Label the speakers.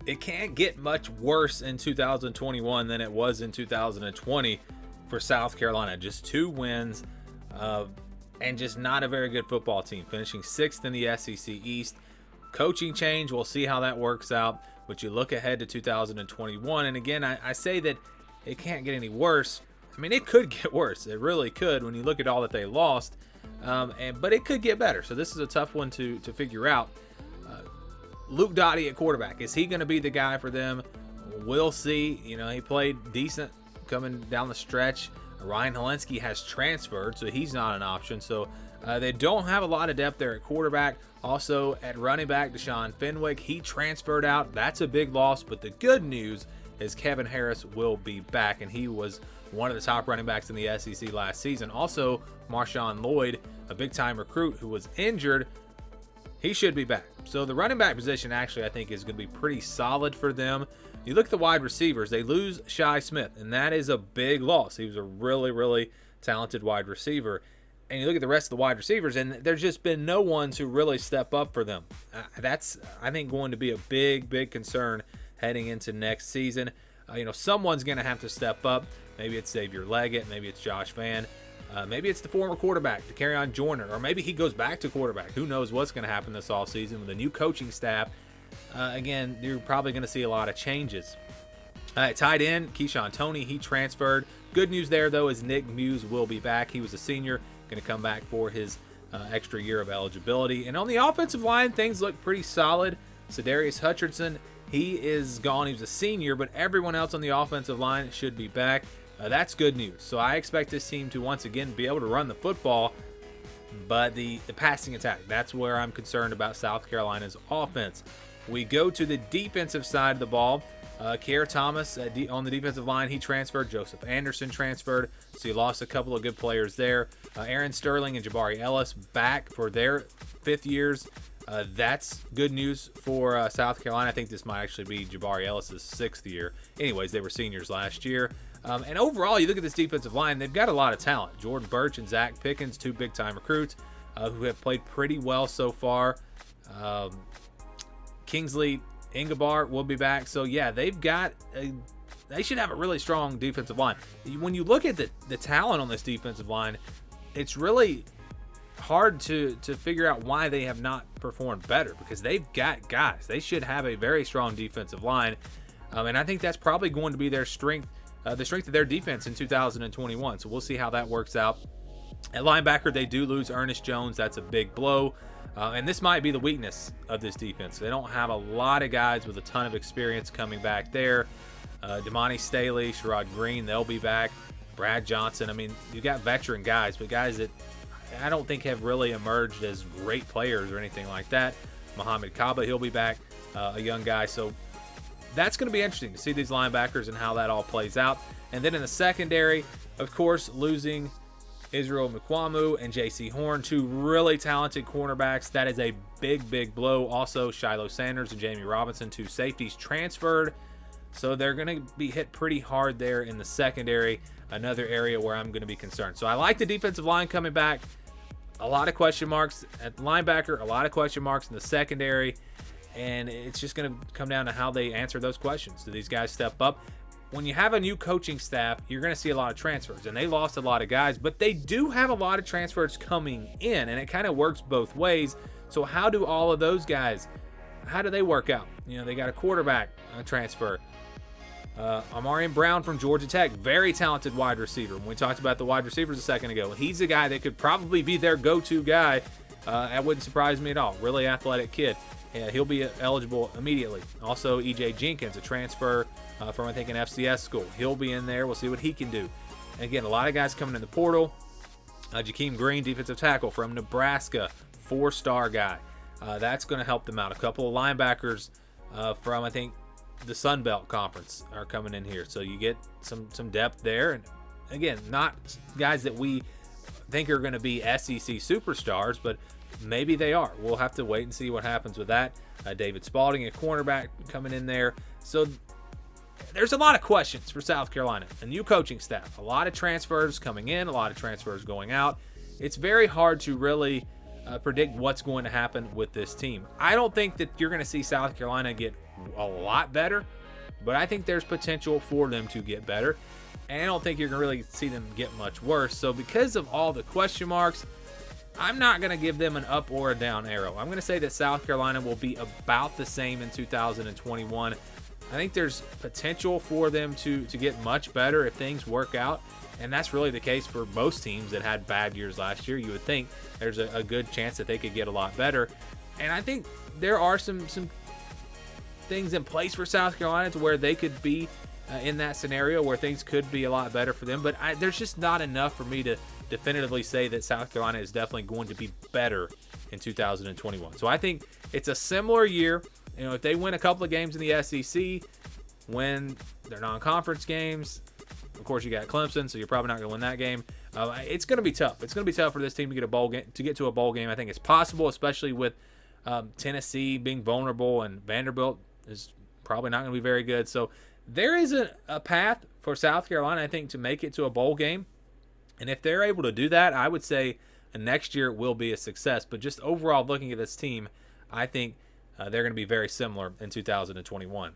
Speaker 1: it can't get much worse in 2021 than it was in 2020 for South Carolina. Just 2 wins and just not a very good football team, finishing 6th in the SEC East. Coaching change, we'll see how that works out. But you look ahead to 2021, and again, I say that it can't get any worse. I mean, it could get worse. It really could when you look at all that they lost. But it could get better. So this is a tough one to figure out. Luke Dottie at quarterback. Is he going to be the guy for them? We'll see. You know, he played decent coming down the stretch. Ryan Helensky has transferred, so he's not an option. So they don't have a lot of depth there at quarterback. Also at running back, Deshaun Fenwick, he transferred out. That's a big loss. But the good news is Kevin Harris will be back, and he was one of the top running backs in the SEC last season. Also, Marshawn Lloyd, a big-time recruit who was injured, he should be back. So the running back position actually I think is going to be pretty solid for them. You look at the wide receivers, they lose Shi Smith, and that is a big loss. He was a really, really talented wide receiver. And you look at the rest of the wide receivers, and there's just been no one to really step up for them. That's, I think, going to be a big, big concern heading into next season. Someone's going to have to step up. Maybe it's Xavier Leggett. Maybe it's Josh Vann. Maybe it's the former quarterback, De'Carrion Joyner, or maybe he goes back to quarterback. Who knows what's going to happen this offseason with a new coaching staff. Again, you're probably going to see a lot of changes. Tight end, Keyshawn Toney, he transferred. Good news there, though, is Nick Muse will be back. He was a senior, going to come back for his extra year of eligibility. And on the offensive line, things look pretty solid. Sedarius Hutchinson, he is gone. He was a senior, but everyone else on the offensive line should be back. That's good news. So I expect this team to once again be able to run the football, but the passing attack, that's where I'm concerned about South Carolina's offense. We go to the defensive side of the ball. Kier Thomas on the defensive line, he transferred. Joseph Anderson transferred, so you lost a couple of good players there. Aaron Sterling and Jabari Ellis back for their 5th years. That's good news for South Carolina. I think this might actually be Jabari Ellis' 6th year. Anyways, they were seniors last year. And overall, you look at this defensive line, they've got a lot of talent. Jordan Birch and Zach Pickens, 2 big-time recruits who have played pretty well so far. Kingsley Ingebar will be back. So, yeah, they should have a really strong defensive line. When you look at the talent on this defensive line, it's really hard to figure out why they have not performed better, because they've got guys. They should have a very strong defensive line. And I think that's probably going to be their strength. The strength of their defense in 2021. So we'll see how that works out. At linebacker, they do lose Ernest Jones. That's a big blow. And this might be the weakness of this defense. They don't have a lot of guys with a ton of experience coming back there. Damani Staley, Sherrod Green, they'll be back. Brad Johnson. I mean, you got veteran guys, but guys that I don't think have really emerged as great players or anything like that. Muhammad Kaba, he'll be back, a young guy. So that's going to be interesting to see these linebackers and how that all plays out. And then in the secondary, of course, losing Israel Mukwamu and J.C. Horn, 2 really talented cornerbacks. That is a big, big blow. Also, Shiloh Sanders and Jamie Robinson, 2 safeties, transferred. So they're going to be hit pretty hard there in the secondary, another area where I'm going to be concerned. So I like the defensive line coming back. A lot of question marks at linebacker, a lot of question marks in the secondary. And it's just going to come down to how they answer those questions. Do these guys step up? When you have a new coaching staff, you're going to see a lot of transfers. And they lost a lot of guys, but they do have a lot of transfers coming in. And it kind of works both ways. So how do all of those guys, how do they work out? They got a quarterback transfer. Amarian Brown from Georgia Tech, very talented wide receiver. When we talked about the wide receivers a second ago, he's a guy that could probably be their go-to guy. That wouldn't surprise me at all. Really athletic kid. Yeah, he'll be eligible immediately. Also, E.J. Jenkins, a transfer from, I think, an FCS school. He'll be in there. We'll see what he can do. And again, a lot of guys coming in the portal. Jakeem Green, defensive tackle from Nebraska, 4-star guy. That's going to help them out. A couple of linebackers from, I think, the Sun Belt Conference are coming in here. So you get some depth there. And again, not guys that we think are going to be SEC superstars, but maybe they are. We'll have to wait and see what happens with that. David Spalding, a cornerback, coming in there. So there's a lot of questions for South Carolina. A new coaching staff, a lot of transfers coming in, a lot of transfers going out. It's very hard to really predict what's going to happen with this team. I don't think that you're going to see South Carolina get a lot better, but I think there's potential for them to get better. And I don't think you're going to really see them get much worse. So because of all the question marks, I'm not going to give them an up or a down arrow. I'm going to say that South Carolina will be about the same in 2021. I think there's potential for them to get much better if things work out. And that's really the case for most teams that had bad years last year. You would think there's a good chance that they could get a lot better. And I think there are some things in place for South Carolina to where they could be in that scenario where things could be a lot better for them. But there's just not enough for me to definitively say that South Carolina is definitely going to be better in 2021. So I think it's a similar year. You know, if they win a couple of games in the SEC, win their non-conference games, of course you got Clemson, so you're probably not going to win that game. It's going to be tough. It's going to be tough for this team to get a bowl game, to get to a bowl game. I think it's possible, especially with Tennessee being vulnerable and Vanderbilt is probably not going to be very good. So there is a path for South Carolina, I think, to make it to a bowl game. And if they're able to do that, I would say next year will be a success. But just overall looking at this team, I think they're going to be very similar in 2021.